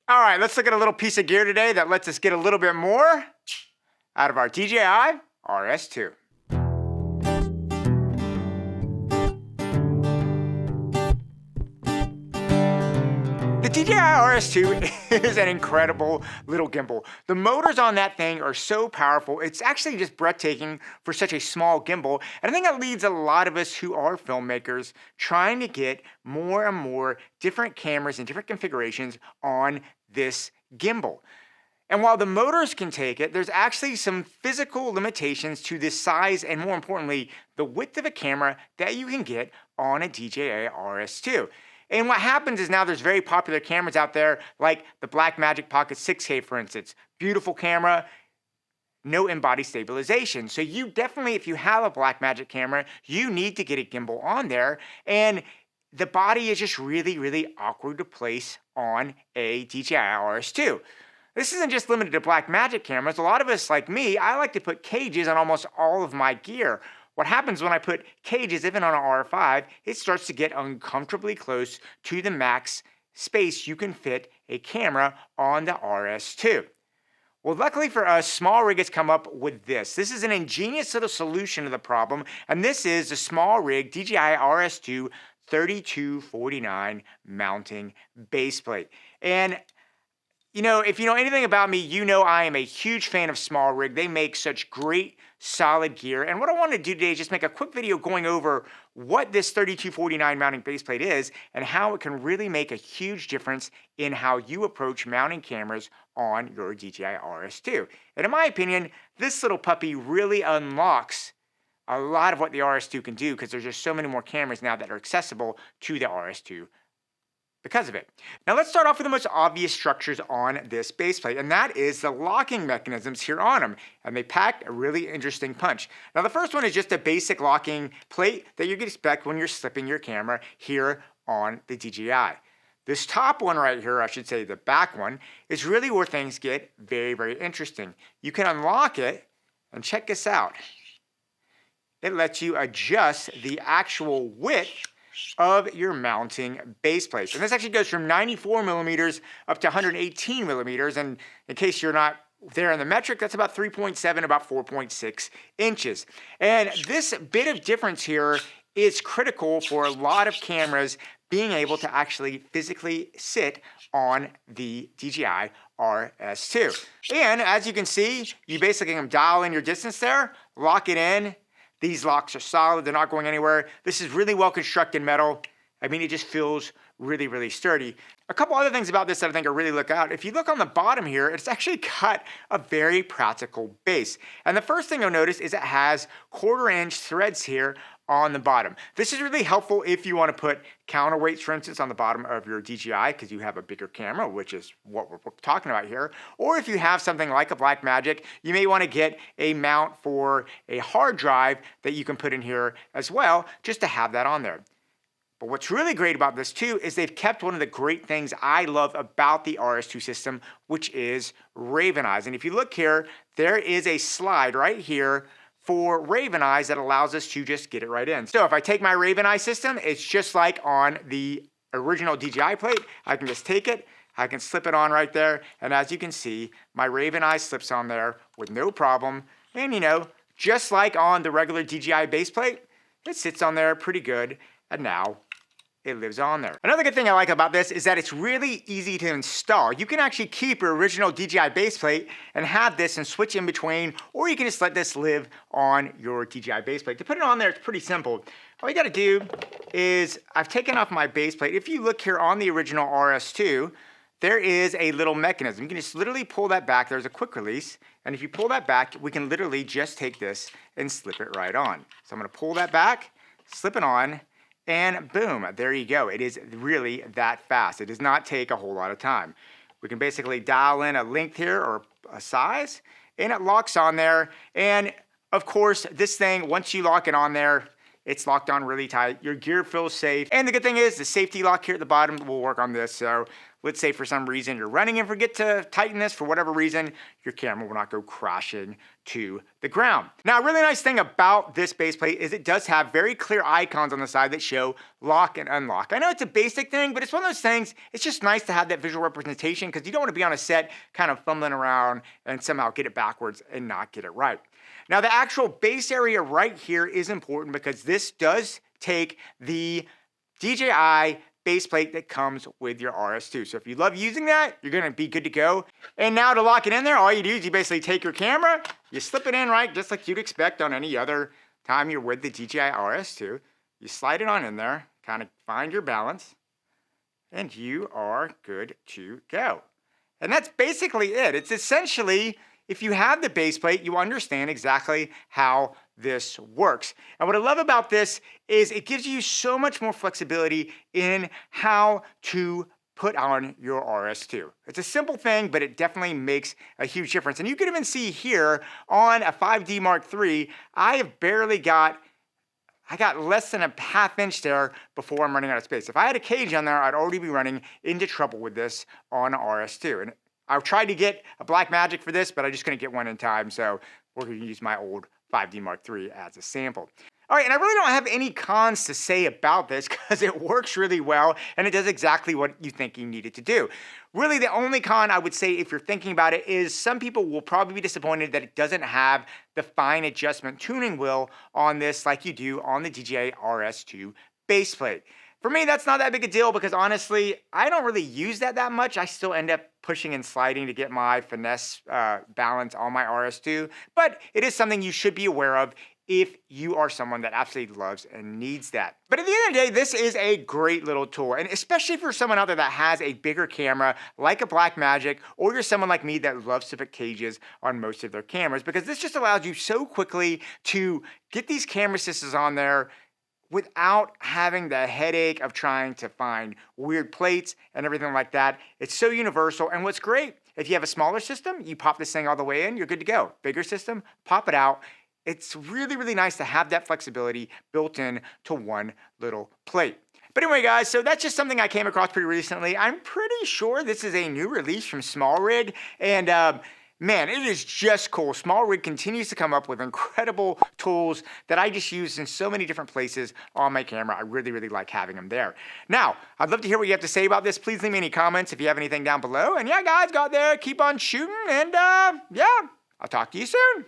All right, let's look at a little piece of gear today that lets us get a little bit more out of our DJI RS2. The DJI RS2 is an incredible little gimbal. The motors on that thing are so powerful, it's actually just breathtaking for such a small gimbal. And I think that leads a lot of us who are filmmakers trying to get more and more different cameras and different configurations on this gimbal. And while the motors can take it, there's actually some physical limitations to the size and, more importantly, the width of a camera that you can get on a DJI RS2. And what happens is now there's very popular cameras out there like the BlackMagic Pocket 6K, for instance. Beautiful camera, no in-body stabilization. So you definitely, if you have a BlackMagic camera, you need to get a gimbal on there. And the body is just really, really awkward to place on a DJI RS2. This isn't just limited to BlackMagic cameras. A lot of us, like me, I like to put cages on almost all of my gear. What happens when I put cages, even on an R5, it starts to get uncomfortably close to the max space you can fit a camera on the RS2. Well, luckily for us, SmallRig has come up with this. This is an ingenious little solution to the problem, and this is the SmallRig DJI RS2 3249 mounting baseplate. And you know, if you know anything about me, you know I am a huge fan of SmallRig. They make such great, solid gear. And what I want to do today is just make a quick video going over what this 3249 mounting baseplate is and how it can really make a huge difference in how you approach mounting cameras on your DJI RS2. And in my opinion, this little puppy really unlocks a lot of what the RS2 can do because there's just so many more cameras now that are accessible to the RS2 because of it. Now let's start off with the most obvious structures on this baseplate, and that is the locking mechanisms here on them. And they pack a really interesting punch. Now the first one is just a basic locking plate that you can expect when you're slipping your camera here on the DJI. This top one right here, I should say the back one, is really where things get very, very interesting. You can unlock it, and check this out. It lets you adjust the actual width of your mounting base plate. And this actually goes from 94 millimeters up to 118 millimeters. And in case you're not there in the metric, that's about 3.7, about 4.6 inches. And this bit of difference here is critical for a lot of cameras being able to actually physically sit on the DJI RS2. And as you can see, you basically can dial in your distance there, lock it in. These locks are solid, they're not going anywhere. This is really well constructed metal. I mean, it just feels really, really sturdy. A couple other things about this that I think are really look out. If you look on the bottom here, it's actually got a very practical base. And the first thing you'll notice is it has 1/4 inch threads here on the bottom. This is really helpful if you want to put counterweights, for instance, on the bottom of your DJI because you have a bigger camera, which is what we're talking about here. Or if you have something like a BlackMagic, you may want to get a mount for a hard drive that you can put in here as well, just to have that on there. But what's really great about this too is they've kept one of the great things I love about the RS2 system, which is RavenEyes. And if you look here, there is a slide right here for RavenEyes that allows us to just get it right in. So if I take my RavenEyes system, it's just like on the original DJI plate. I can just take it, I can slip it on right there, and as you can see, my RavenEyes slips on there with no problem. And you know, just like on the regular DJI base plate, it sits on there pretty good, and now it lives on there. Another good thing I like about this is that it's really easy to install. You can actually keep your original DJI base plate and have this and switch in between, or you can just let this live on your DJI base plate. To put it on there, it's pretty simple. All you gotta do is, I've taken off my base plate. If you look here on the original RS2, there is a little mechanism. You can just literally pull that back. There's a quick release. And if you pull that back, we can literally just take this and slip it right on. So I'm gonna pull that back, slip it on, and boom, there you go. It is really that fast. It does not take a whole lot of time. We can basically dial in a length here or a size, and it locks on there. And of course, this thing, once you lock it on there, it's locked on really tight. Your gear feels safe. And the good thing is the safety lock here at the bottom will work on this. So let's say for some reason you're running and forget to tighten this for whatever reason, your camera will not go crashing to the ground. Now, a really nice thing about this base plate is it does have very clear icons on the side that show lock and unlock. I know it's a basic thing, but it's one of those things, it's just nice to have that visual representation because you don't want to be on a set kind of fumbling around and somehow get it backwards and not get it right. Now, the actual base area right here is important because this does take the DJI base plate that comes with your RS2. So if you love using that, you're gonna be good to go. And now to lock it in there, all you do is you basically take your camera, you slip it in right, just like you'd expect on any other time you're with the DJI RS2. You slide it on in there, kind of find your balance, and you are good to go. And that's basically it. It's essentially, if you have the base plate, you understand exactly how this works. And what I love about this is it gives you so much more flexibility in how to put on your RS2. It's a simple thing, but it definitely makes a huge difference. And you can even see here on a 5D Mark III, I got less than a ½ inch there before I'm running out of space. If I had a cage on there, I'd already be running into trouble with this on a RS2. And I tried to get a BlackMagic for this, but I just couldn't get one in time, so we're gonna use my old 5D Mark III as a sample. All right, and I really don't have any cons to say about this because it works really well and it does exactly what you think you need it to do. Really, the only con I would say if you're thinking about it is some people will probably be disappointed that it doesn't have the fine adjustment tuning wheel on this like you do on the DJI RS2 base plate. For me, that's not that big a deal because honestly, I don't really use that much. I still end up pushing and sliding to get my finesse balance on my RS2, but it is something you should be aware of if you are someone that absolutely loves and needs that. But at the end of the day, this is a great little tool, and especially for someone out there that has a bigger camera like a BlackMagic, or you're someone like me that loves to put cages on most of their cameras, because this just allows you so quickly to get these camera systems on there without having the headache of trying to find weird plates and everything like that. It's so universal, and what's great, if you have a smaller system, you pop this thing all the way in, you're good to go. Bigger system, pop it out. It's really, really nice to have that flexibility built in to one little plate. But anyway, guys, so that's just something I came across pretty recently. I'm pretty sure this is a new release from SmallRig, and man, it is just cool. SmallRig continues to come up with incredible tools that I just use in so many different places on my camera. I really, really like having them there. Now, I'd love to hear what you have to say about this. Please leave me any comments if you have anything down below. And yeah, guys, go out there, keep on shooting, and yeah, I'll talk to you soon.